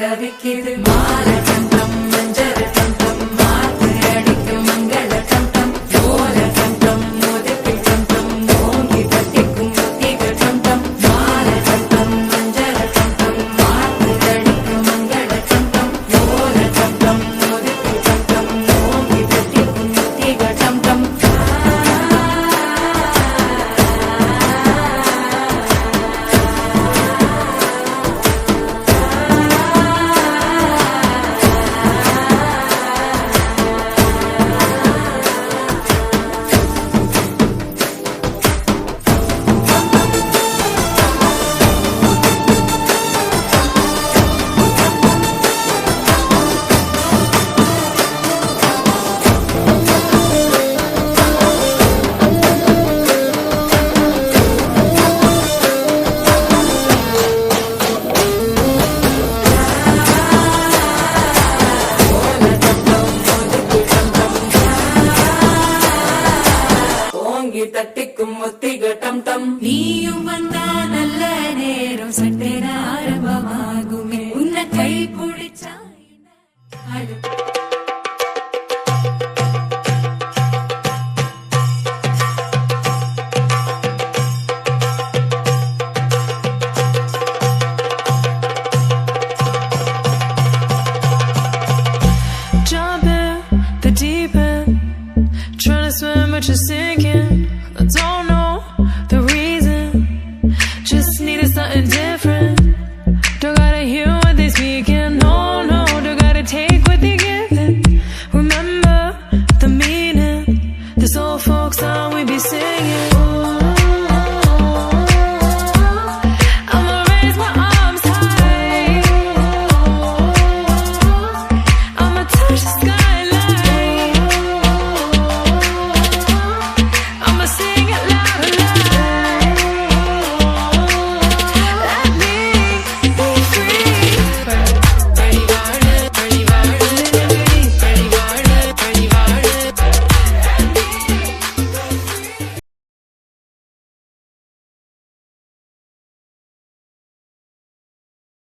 தவிக்குது மாற கண்டம் மஞ்சள் கண்டம் மாத்து அடிக்கும் மங்கள கண்டம் ஓர கண்டம் முதுகில் கண்டம் ஓங்கி தட்டிக்கும் முத்திகள் கண்டம் மாற கண்டம் மஞ்சள் கண்டம் மாத்து அடிக்கும் மங்கள கண்டம் ஓர கண்டம் முதுகில் கண்டம் ஓங்கி தட்டிக்கும் முத்திகள் கண்டம் தட்டிக்கும் முத்திகள் டம் டம் நீயும் வந்தா நல்ல நேரம் சட்டென ஆரம்பமாகுமே உன்னை கை பிடிச்சா Jump in the deep end, trying to swim but you're sinking.